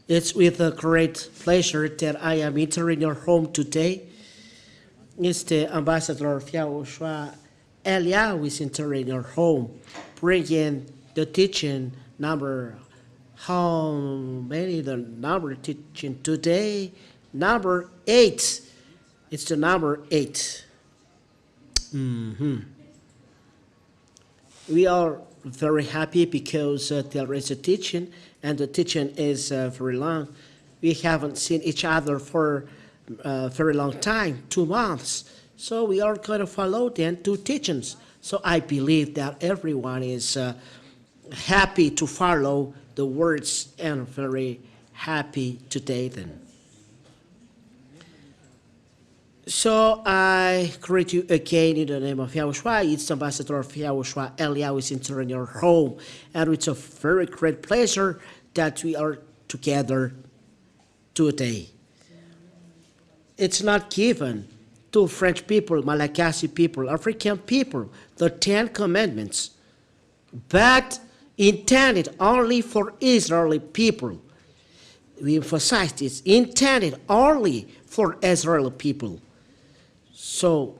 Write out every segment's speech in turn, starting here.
It's with a great pleasure that I am entering your home today. It's the Ambassador of YAHOSHUAH Elia who is entering your home, bringing the teaching number. How many the number teaching today? Number 8. It's the number 8. We are very happy because there is a teaching, and the teaching is very long. We haven't seen each other for a very long time, 2 months. So we are going to follow then 2 teachings. So I believe that everyone is happy to follow the words and very happy today then. So I greet you again in the name of YAHOSHUAH. It's the Ambassador of YAHOSHUAH Elia who is entering your home. And it's a very great pleasure that we are together today. It's not given to French people, Malagasy people, African people, the 10 commandments, but intended only for Israeli people. We emphasize this, intended only for Israeli people. So,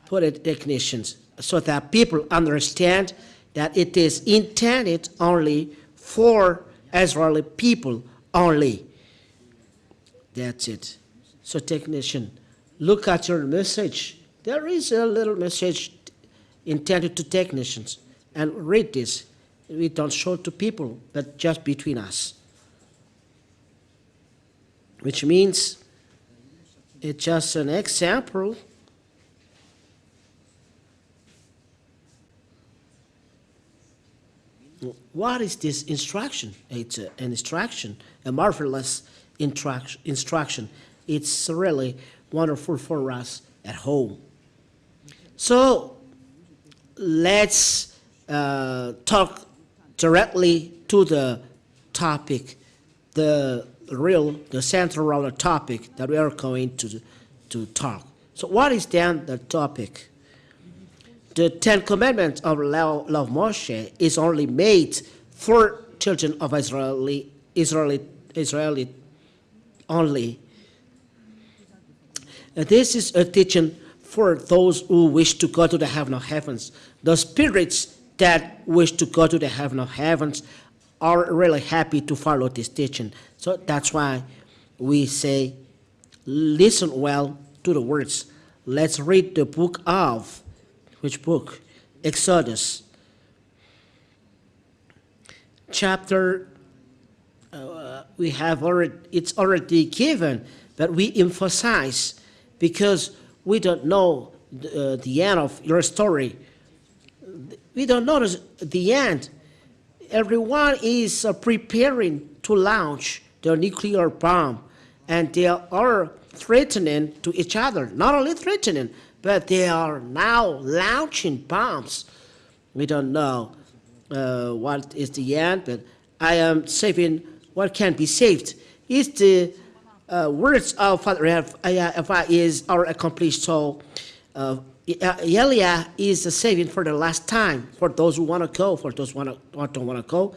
put it definitions so that people understand that it is intended only for Israeli people only. That's it. So, technician, look at your message. There is a little message intended to technicians. And read this. We don't show it to people, but just between us. Which means it's just an example. What is this instruction? It's an instruction, a marvelous instruction. It's really wonderful for us at home. So let's talk directly to the topic, the central topic that we are going to talk. So what is then the topic? The 10 Commandments of law of Moshe is only made for children of Israeli only. And this is a teaching for those who wish to go to the heaven of heavens. The spirits that wish to go to the heaven of heavens are really happy to follow this teaching. So that's why we say, listen well to the words. Let's read the book of, which book? Exodus. Chapter, it's already given, but we emphasize because we don't know the end of your story. We don't know the end. Everyone is preparing to launch the nuclear bomb, and they are threatening to each other. Not only threatening, but they are now launching bombs. We don't know what is the end, but I am saving what can be saved. It's the words of Father YAHVAH are accomplished. So Elia is the saving for the last time, for those who want to go, for those who don't want to go,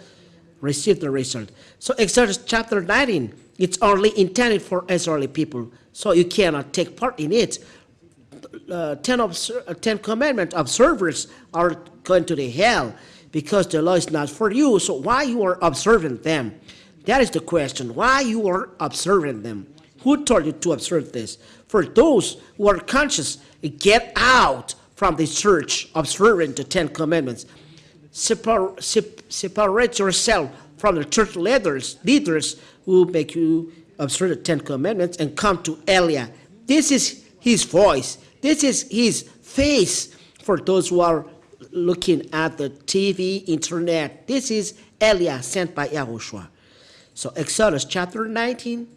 receive the result. So Exodus chapter 19, it's only intended for Israeli people, so you cannot take part in it. 10 commandment observers are going to the hell because the law is not for you. So why you are observing them? That is the question. Why you are observing them? Who told you to observe this? For those who are conscious, get out from the church observing the 10 commandments. Separate yourself from the church leaders who make you observe the 10 commandments and come to Elia. This is his voice. This is his face for those who are looking at the TV, internet. This is Elia sent by YAHOSHUAH. So Exodus chapter 19.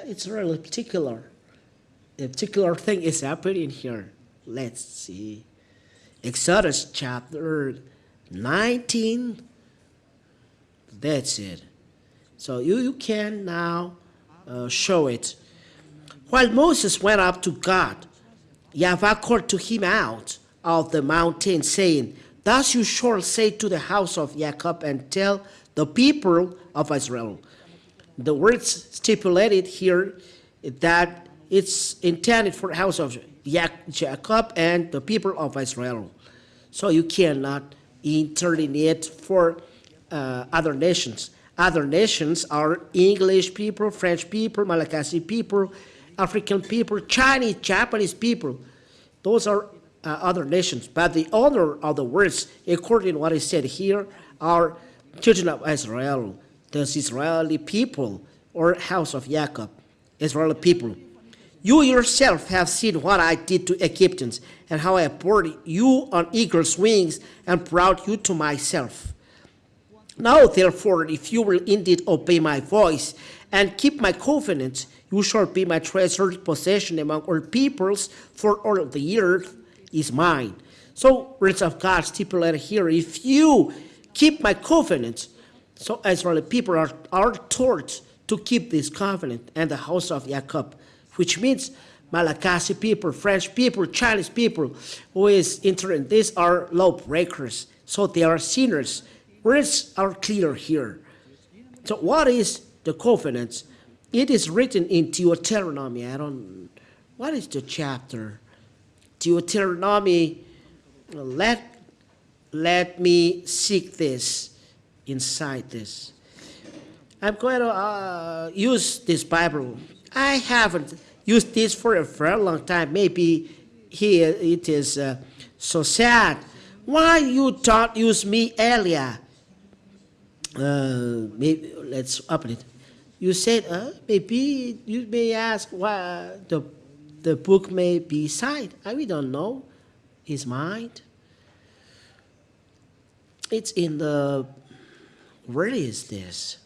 It's really particular. A particular thing is happening here. Let's see. Exodus chapter 19. That's it. So you can now show it. While Moses went up to God, YAHVAH called to him out of the mountain, saying, thus you shall say to the house of Jacob and tell the people of Israel. The words stipulated here that it's intended for the house of Jacob and the people of Israel. So you cannot insert in it for other nations. Other nations are English people, French people, Malagasy people, African people, Chinese, Japanese people. Those are other nations. But the owner of the words, according to what is said here, are children of Israel, the Israeli people, or house of Jacob, Israeli people. You yourself have seen what I did to Egyptians, and how I brought you on eagle's wings and brought you to myself. Now, therefore, if you will indeed obey my voice and keep my covenant, you shall be my treasured possession among all peoples, for all of the earth is mine. So, words of God stipulated here, if you keep my covenant, so Israeli people are taught to keep this covenant and the house of Jacob, which means Malagasy people, French people, Chinese people who is entering this are lawbreakers. So they are sinners. Words are clear here. So what is the covenant? It is written in Deuteronomy. What is the chapter? Deuteronomy. Let me seek this inside this. I'm going to use this Bible. I haven't used this for a very long time. Maybe here it is so sad. Why you don't use me earlier? Maybe let's open it. You said maybe you may ask why the book may be signed. We don't know his mind. It's in the, where is this?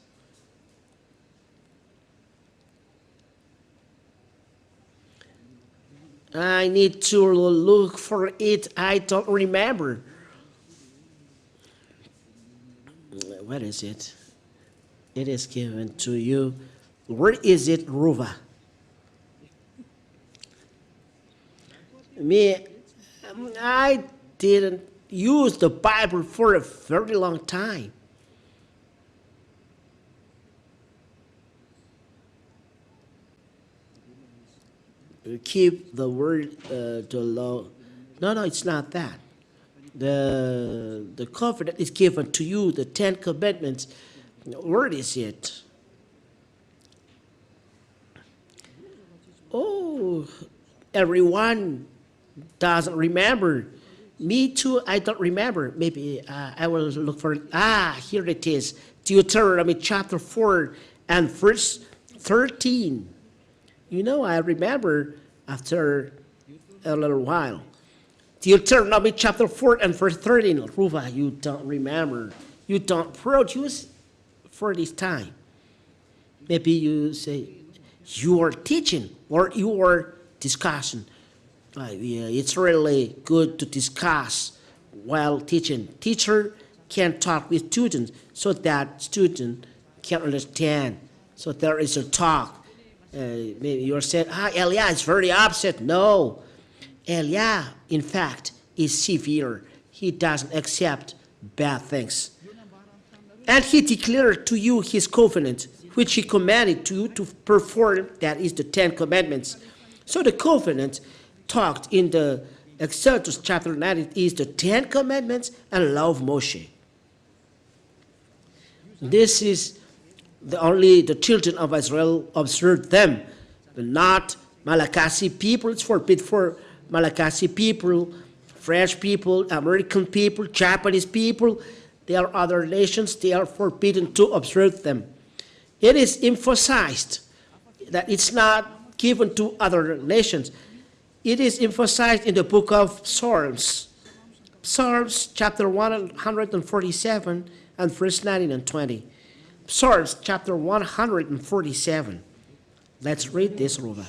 I need to look for it. I don't remember. Where is it? It is given to you. Where is it, Ruva? I didn't use the Bible for a very long time. Keep the word, the law. No, it's not that. The covenant is given to you, the 10 commandments. Where is it? Oh, everyone doesn't remember. Me too, I don't remember. Maybe I will look for it. Here it is. Deuteronomy chapter 4 and verse 13. You know, I remember after a little while. Deuteronomy chapter 4 and verse 13. Ruva, you don't remember. You don't produce for this time. Maybe you say, you are teaching or you are discussing. Yeah, it's really good to discuss while teaching. Teacher can talk with students so that student can understand. So there is a talk. Maybe you're saying, Elia is very upset. No, Elia, in fact, is severe. He doesn't accept bad things. And he declared to you his covenant, which he commanded to you to perform, that is the 10 commandments. So the covenant talked in the Exodus chapter 9 is the 10 commandments and law of Moshe. This is only the children of Israel observed them, but not Malagasy people. It's forbidden for Malagasy people, French people, American people, Japanese people. There are other nations, they are forbidden to observe them. It is emphasized that it's not given to other nations. It is emphasized in the book of Psalms. Psalms chapter 147 and verse 19 and 20. Psalms chapter 147. Let's read this, Ruva.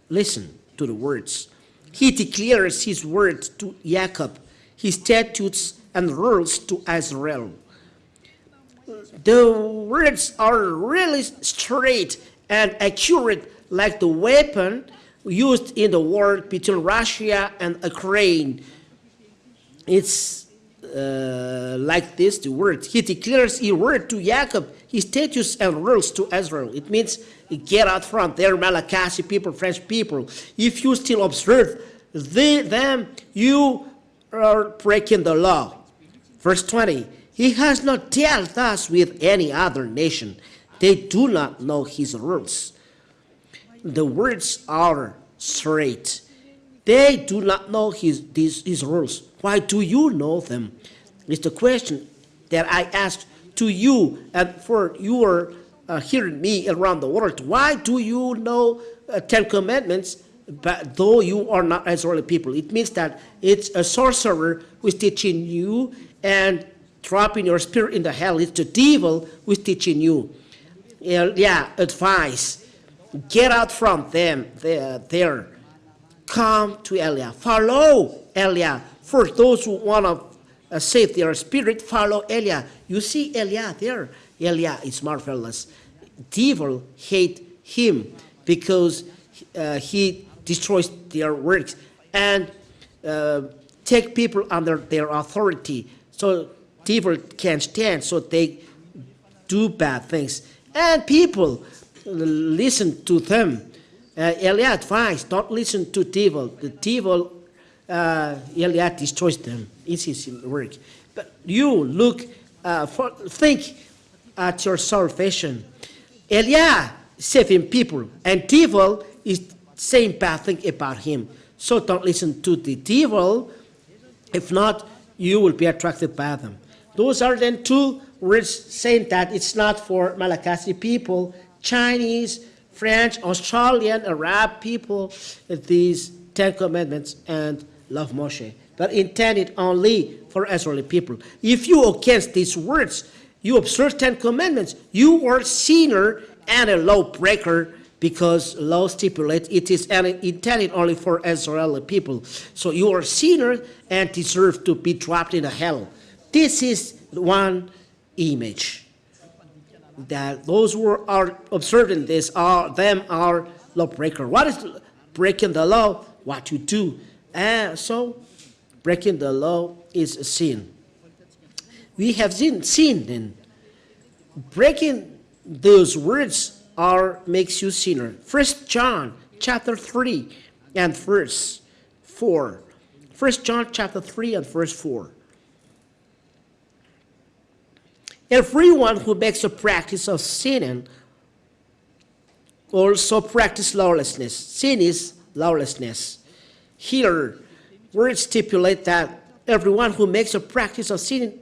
Listen to the words. He declares his words to Jacob, his statutes and rules to Israel. The words are really straight and accurate, like the weapon used in the war between Russia and Ukraine. It's like this, the word. He declares a word to Jacob, his statutes and rules to Israel. It means get out from there, Malagasy people, French people. If you still observe them, you are breaking the law. Verse 20, he has not dealt thus with any other nation. They do not know his rules. The words are straight. They do not know his rules. Why do you know them? It's the question that I ask to you, and for you are hearing me around the world. Why do you know 10 Commandments, but though you are not Israeli people? It means that it's a sorcerer who is teaching you and dropping your spirit in the hell. It's the devil who is teaching you. Advice. Get out from them there. Come to Elia. Follow Elia. For those who want to save their spirit, follow Elia. You see Elia there. Elia is marvelous. Devil hate him because he destroys their works and take people under their authority. So devil can't stand, so they do bad things. And people listen to them. Elia advised, don't listen to devil. The devil, Elia destroys them. It's his work. But you think at your salvation. Elia saving people, and devil is saying bad thing about him. So don't listen to the devil. If not, you will be attracted by them. Those are then two words saying that it's not for Malagasy people, Chinese, French, Australian, Arab people, these 10 Commandments and love Moshe, but intended only for Israeli people. If you against these words, you observe 10 Commandments, you are sinner and a law breaker, because law stipulates it is intended only for Israeli people. So you are sinner and deserve to be dropped in hell. This is one image. That those who are observing this are lawbreaker. What is breaking the law? What you do. So breaking the law is a sin. We have sin then. Breaking those words makes you sinner. 1 John chapter 3 and verse 4. 1 John chapter 3 and verse 4. Everyone who makes a practice of sinning also practice lawlessness. Sin is lawlessness. Here, words stipulate that everyone who makes a practice of sinning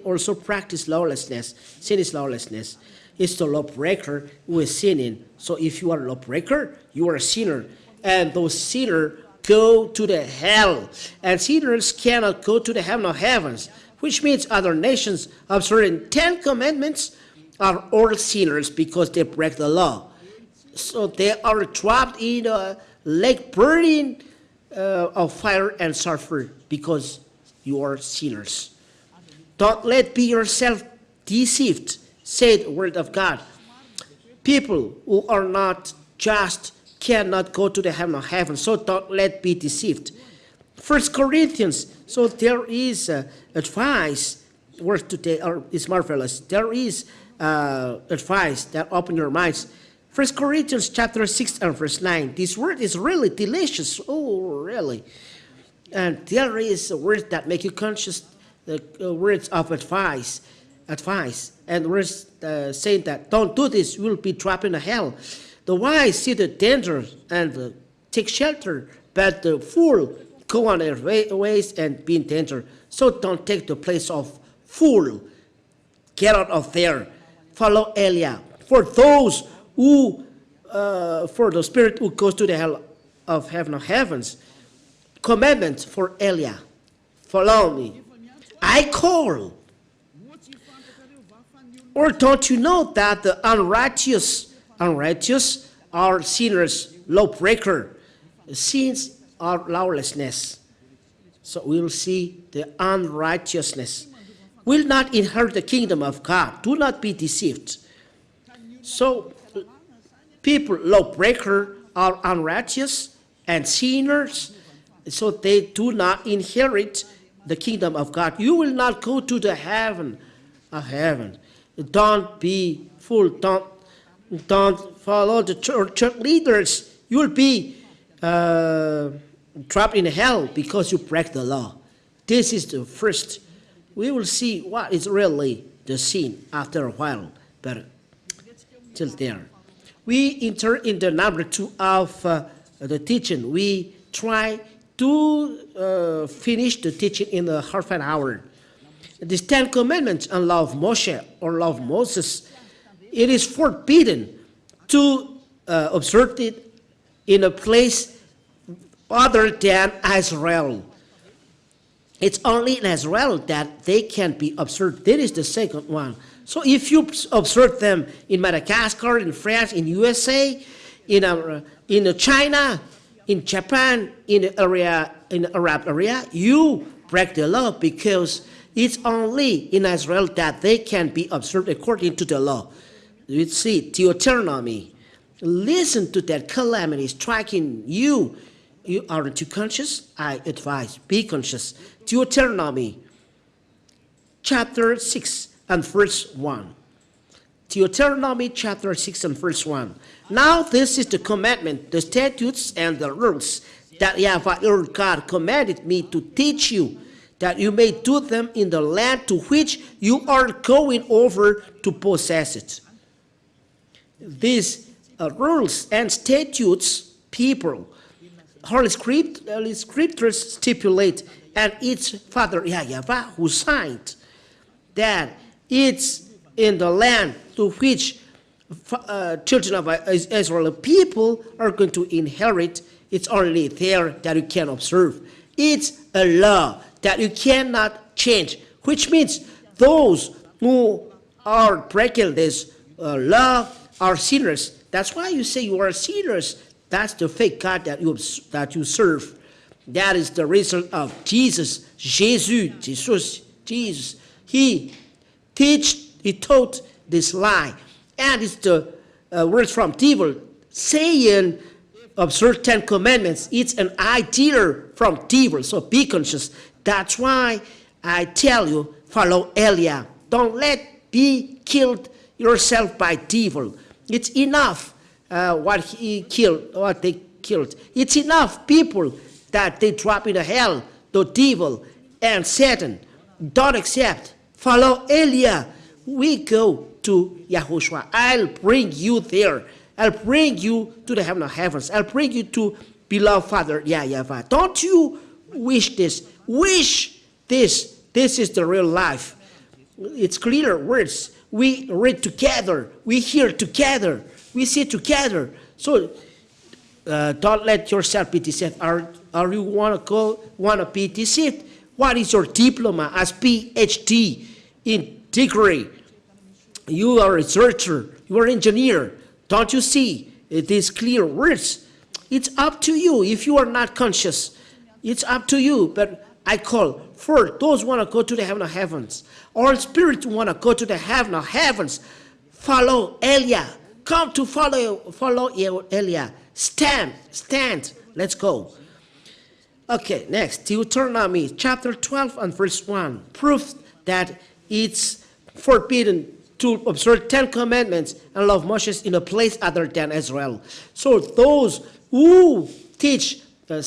also practice lawlessness. Sin is lawlessness. It's the lawbreaker who is sinning. So if you are a lawbreaker, you are a sinner. And those sinners go to the hell. And sinners cannot go to the heaven of heavens, which means other nations observing 10 Commandments are all sinners because they break the law. So they are trapped in a lake burning of fire and sulfur because you are sinners. Don't let be yourself deceived, said the word of God. People who are not just cannot go to the heaven of heaven, so don't let be deceived. 1 Corinthians, so there is advice, word today is marvelous. There is advice that open your minds. 1 Corinthians chapter 6 and verse 9. This word is really delicious. Oh, really. And there is a word that make you conscious, the words of advice. And words saying that don't do this, you will be trapped in hell. The wise see the danger and take shelter, but the fool go on their ways and be in danger. So don't take the place of fool. Get out of there. Follow Elia. For those who, for the spirit who goes to the hell of heaven of heavens, commandment for Elia. Follow me. I call. Or don't you know that the unrighteous are sinners, lawbreaker. Sins are lawlessness. So we will see the unrighteousness will not inherit the kingdom of God. Do not be deceived. So people, lawbreaker, are unrighteous and sinners, so they do not inherit the kingdom of God. You will not go to the heaven of heaven. Don't be fool. Don't follow the church leaders. You will be trapped in hell because you break the law. This is the first. We will see what is really the sin after a while, but till there. We enter in the number 2 of the teaching. We try to finish the teaching in a half an hour. These 10 commandments and law of Moshe or law of Moses, it is forbidden to observe it in a place other than Israel. It's only in Israel that they can be observed. That is the second one. So if you observe them in Madagascar, in France, in USA, in China, in Japan, in the Arab area, you break the law because it's only in Israel that they can be observed according to the law. You see, Deuteronomy. Listen to that calamity striking you. You aren't too conscious? I advise, be conscious. Deuteronomy chapter 6 and verse 1. Deuteronomy chapter 6 and verse 1. Now this is the commandment, the statutes and the rules that YAHVAH your God commanded me to teach you, that you may do them in the land to which you are going over to possess it. These rules and statutes, people, Holy Scriptures stipulate, and it's Father YAHVAH who signed that it's in the land to which children of Israel people are going to inherit. It's only there that you can observe. It's a law that you cannot change, which means those who are breaking this law are sinners. That's why you say you are sinners. That's the fake God that you serve. That is the result of Jesus. Jesus. He taught this lie. And it's the words from devil saying, observe 10 commandments. It's an idea from devil. So be conscious. That's why I tell you, follow Eliah. Don't let be killed yourself by devil. It's enough what they killed. It's enough people that they drop in the hell, the devil and Satan. Don't accept. Follow Eliah. We go to YAHOSHUAH. I'll bring you there. I'll bring you to the heaven of heavens. I'll bring you to beloved Father YAHVAH. Don't you wish this? Wish this. This is the real life. It's clear words. We read together. We hear together. We see together. So don't let yourself be deceived. Are you want to be deceived? What is your diploma as PhD in degree? You are a researcher. You are an engineer. Don't you see these clear words? It's up to you. If you are not conscious, it's up to you. But I call for those who want to go to the heaven of heavens, or spirit want to go to the heaven of heavens. Follow Eliah. Come to follow Eliah. Stand. Let's go. Okay, next, Deuteronomy chapter 12 and verse 1. Proof that it's forbidden to observe 10 commandments and love Moses in a place other than Israel. So those who teach the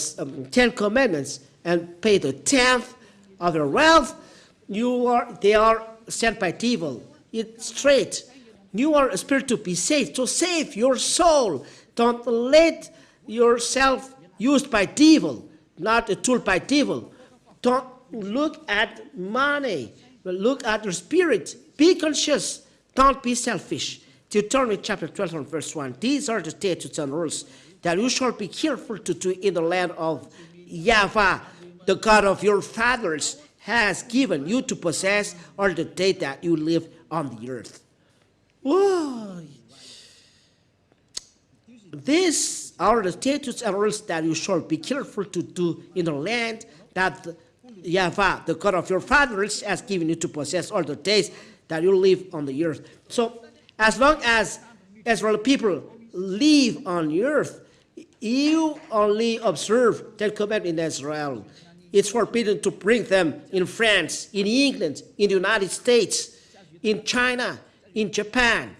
10 commandments and pay the 10th of their wealth, they are sent by devil. It's straight. You are a spirit to be saved. So save your soul. Don't let yourself used by devil, not a tool by devil. Don't look at money, but look at your spirit. Be conscious. Don't be selfish. Deuteronomy chapter 12 and verse 1. These are the statutes and rules that you shall be careful to do in the land of YAHVAH, the God of your fathers, has given you to possess all the day that you live on the earth. Whoa. These are the statutes and rules that you shall be careful to do in the land that YAHVAH, the God of your fathers, has given you to possess all the days that you live on the earth. So as long as Israel people live on the earth, You only observe Ten Commandments in Israel. It's forbidden to bring them in France, in England, in the United States, in China, in Japan,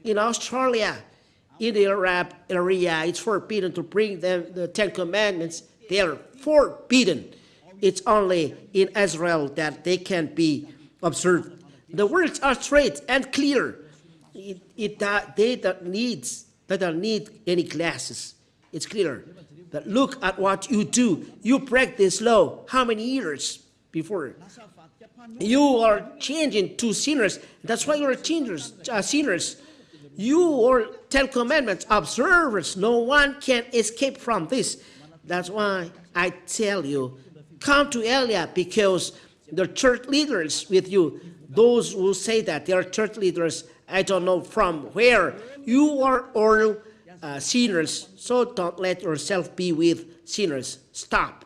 in Australia, in the Arab area. It's forbidden to bring them the Ten Commandments. They are forbidden. It's only in Israel that they can be observed. The words are straight and clear. They don't need any glasses. It's clear. But look at what you do. You break this law how many years before? You are changing to sinners. That's why you are sinners. You are Ten Commandments observers. No one can escape from this. That's why I tell you, come to Elia, because the church leaders with you, those who say that they are church leaders, I don't know from where. You are all sinners, so don't let yourself be with sinners. Stop.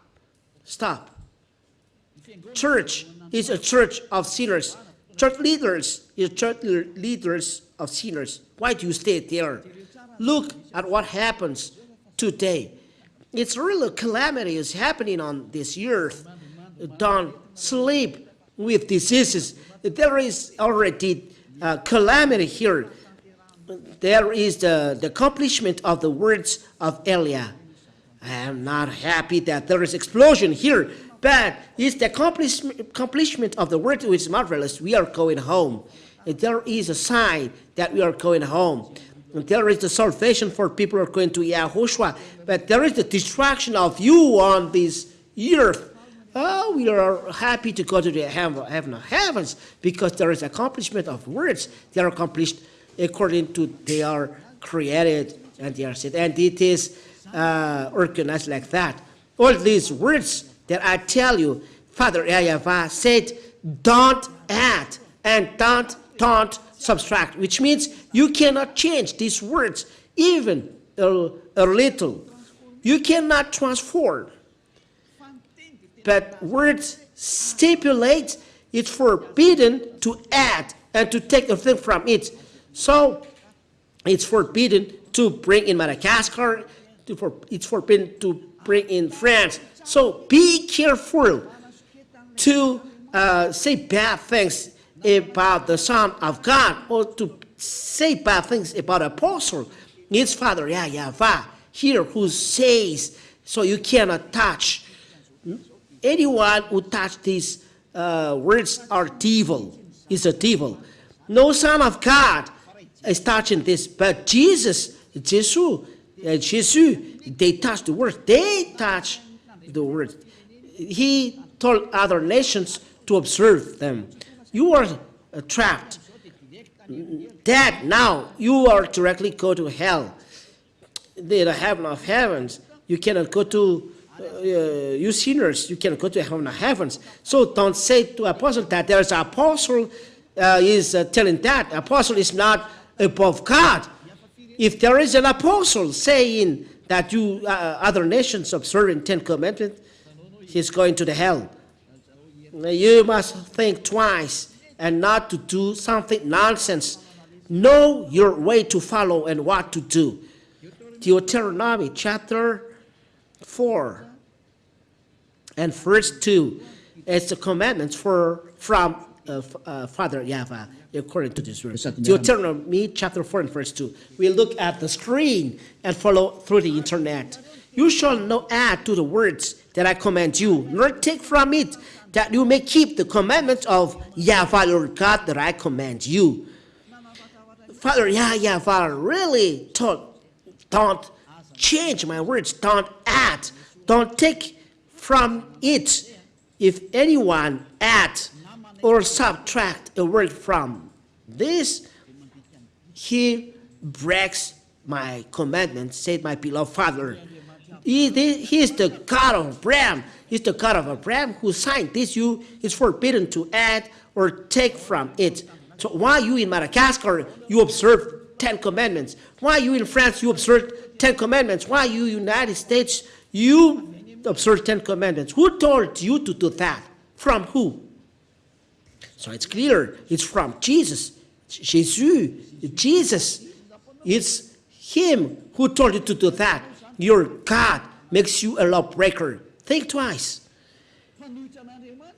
Stop. Church is a church of sinners. Church leaders is church leaders of sinners. Why do you stay there? Look at what happens today. It's really a calamity is happening on this earth. Don't sleep with diseases. There is already calamity here. There is the accomplishment of the words of Elia. I am not happy that there is explosion here, but it's the accomplishment of the word which is marvelous. We are going home. And there is a sign that we are going home. And there is the salvation for people who are going to YAHOSHUAH, but there is the destruction of you on this earth. Oh, we are happy to go to the heaven of heavens because there is accomplishment of words. They are accomplished according to they are created and they are said. And it is organized like that. All these words that I tell you, Father YAHVAH said, don't add and don't subtract, which means you cannot change these words even a little. You cannot transform. But words stipulate it's forbidden to add and to take a thing from it. So it's forbidden to bring in Madagascar. It's forbidden to bring in France. So be careful to say bad things about the Son of God or to say bad things about Apostle. It's Father YAHVAH here who says, so you cannot touch. Anyone who touch these words are devil, is a devil. No Son of God is touching this, but Jesus, they touch the word. They touch the word. He told other nations to observe them. You are trapped. Dead now. You are directly go to hell. The heaven of heavens. You cannot go to, you sinners, you cannot go to heaven of heavens. So don't say to apostle that there is an apostle is telling that. Apostle is not above God. If there is an apostle saying that you other nations observing 10 commandments, he's going to the hell. You must think twice and not to do something nonsense. Know your way to follow and what to do. Deuteronomy chapter 4 and verse 2 is the commandments from Father YAHVAH according to this verse. Deuteronomy chapter 4 and verse 2. We look at the screen and follow through the internet. You shall not add to the words that I command you, nor take from it, that you may keep the commandments of YAHVAH your God that I command you. Father YAHVAH really told, don't change my words, don't add, don't take from it. If anyone add or subtract a word from this, he breaks my commandments, said my beloved Father. He is the God of Abraham. He's the God of Abraham who signed this. You is forbidden to add or take from it. So why you in Madagascar, you observe 10 commandments? Why you in France, you observe 10 commandments? Why you United States, you observe 10 commandments? Who told you to do that? From who? So it's clear, it's from Jesus. Jesus. It's him who told you to do that. your God makes you a lawbreaker. Think twice.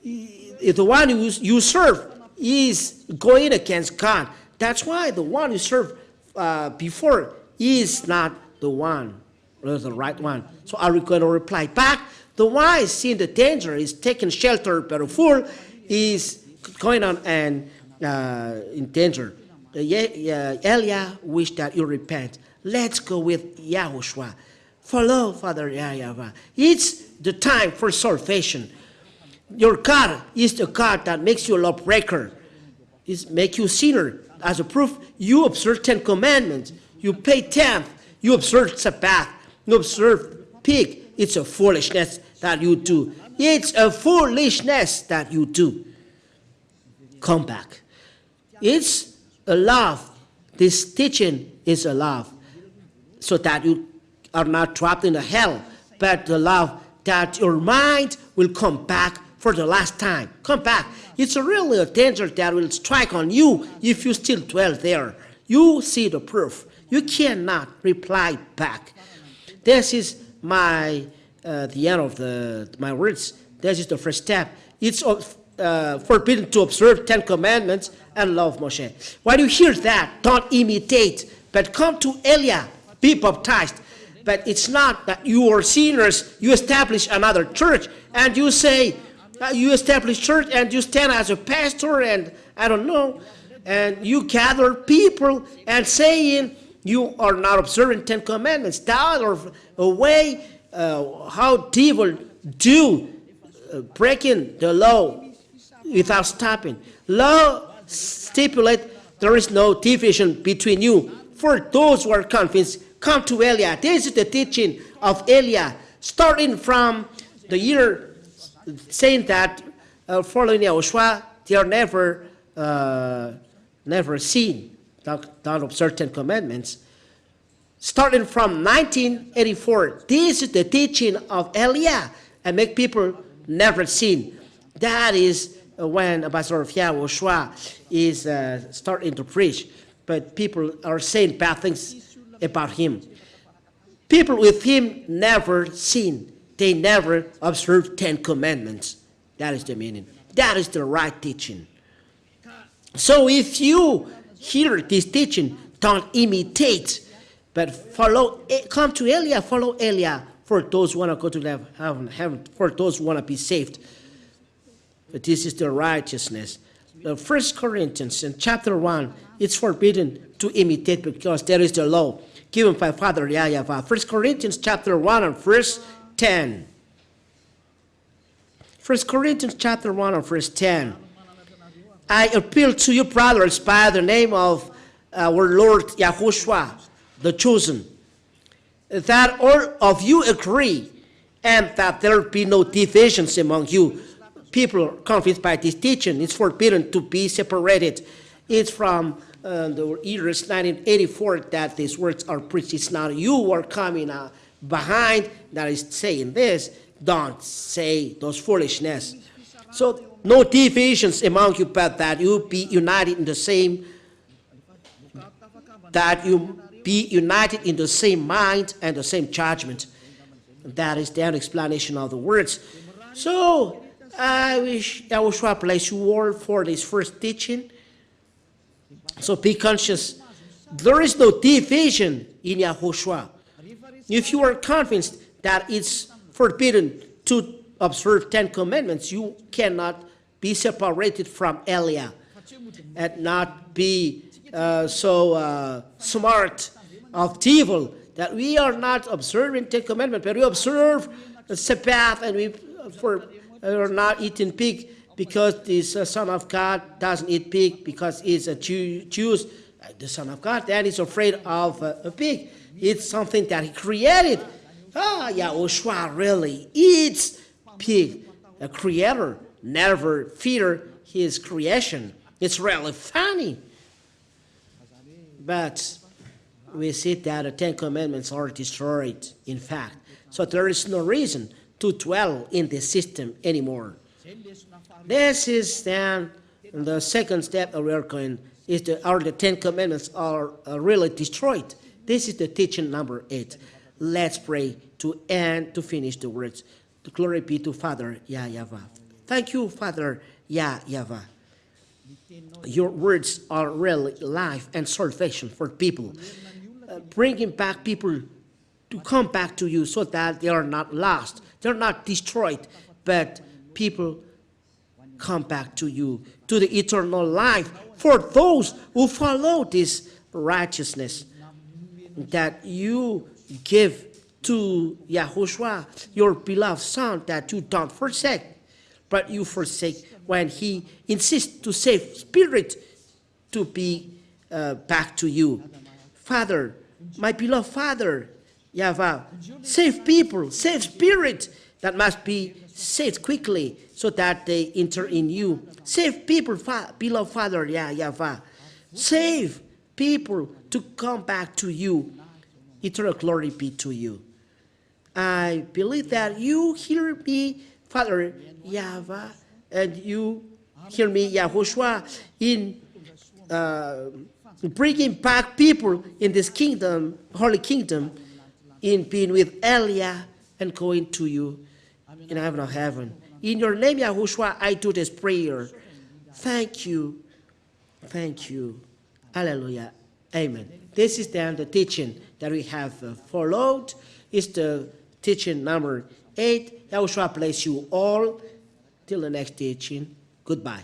If the one you serve is going against God, that's why the one you serve before is not the one, or the right one. So are we going to reply back? The wise, seeing the danger, is taking shelter, but the fool is going on and in danger. Elia wish that you repent. Let's go with YAHOSHUAH. Follow Father YAHVAH. It's the time for salvation. Your God is the God that makes you a lawbreaker. It makes you a sinner. As a proof, you observe 10 commandments. You pay 10th. You observe Sabbath. You observe pig. It's a foolishness that you do. It's a foolishness that you do. Come back. It's a love. This teaching is a love. So that you are not trapped in the hell, but the love that your mind will come back for the last time. Come back. It's really a danger that will strike on you if you still dwell there. You see the proof. You cannot reply back. This is the end of my words. This is the first step. It's forbidden to observe 10 commandments and love Moshe. When you hear that, don't imitate, but come to Elia, be baptized. But it's not that you are sinners, you establish another church, and you say, you establish church, and you stand as a pastor, and I don't know, and you gather people and saying you are not observing 10 commandments. That are a way how devil do breaking the law without stopping. Law stipulate there is no division between you. For those who are convinced, come to Elia. This is the teaching of Elia, starting from the year saying that following YAHOSHUAH, they are never seen, don't observe 10 commandments. Starting from 1984, this is the teaching of Elia, and make people never seen. That is when Ambassador of YAHOSHUAH is starting to preach, but people are saying bad things about him. People with him never sin. They never observe 10 commandments. That is the meaning. That is the right teaching. So if you hear this teaching, don't imitate, but follow. Come to Elia, follow Elia for those who want to go to heaven, for those who want to be saved. But this is the righteousness. The 1 Corinthians in chapter 1, it's forbidden to imitate because there is the law given by Father YAHVAH. 1 Corinthians chapter 1 and verse 10. 1 Corinthians chapter 1 and verse 10. I appeal to you, brothers, by the name of our Lord YAHOSHUAH, the chosen, that all of you agree, and that there be no divisions among you. People are convinced by this teaching. It's forbidden to be separated. It's from the years 1984 that these words are preached. It's not you who are coming behind that is saying this. Don't say those foolishness. So no divisions among you, but that you be united in the same, mind and the same judgment. That is the explanation of the words. So I wish YAHOSHUAH bless you all for this first teaching. So be conscious. There is no division in YAHOSHUAH. If you are convinced that it's forbidden to observe 10 commandments, you cannot be separated from Elia and not be so smart of evil that we are not observing 10 commandments, but we observe the Sabbath and we are not eating pig because the Son of God doesn't eat pig because he's a Jew, the Son of God, then he's afraid of a pig. It's something that he created. YAHOSHUAH really eats pig. A creator never fear his creation. It's really funny. But we see that the 10 commandments are destroyed, in fact. So there is no reason to dwell in the system anymore. This is then the second step that we are going, the 10 commandments are really destroyed. This is the teaching number 8. let's pray to end, to finish the words. The glory be to Father, YAHVAH. Thank you, Father, YAHVAH. Your words are really life and salvation for people. Bringing back people to come back to you so that they are not lost. They're not destroyed, but people come back to you, to the eternal life for those who follow this righteousness that you give to YAHOSHUAH, your beloved Son, that you don't forsake, but you forsake when he insists to save spirit to be back to you. Father, my beloved Father, YAHVAH, save people, save spirit that must be saved quickly so that they enter in you. Save people, beloved Father, YAHVAH. Save people to come back to you. Eternal glory be to you. I believe that you hear me, Father YAHVAH, and you hear me, YAHOSHUAH, in bringing back people in this kingdom, holy kingdom, in being with Elia and going to you in heaven of heaven. In your name, YAHOSHUAH, I do this prayer. Thank you. Thank you. Hallelujah. Amen. This is then the teaching that we have followed. It's the teaching number 8. YAHOSHUAH bless you all. Till the next teaching. Goodbye.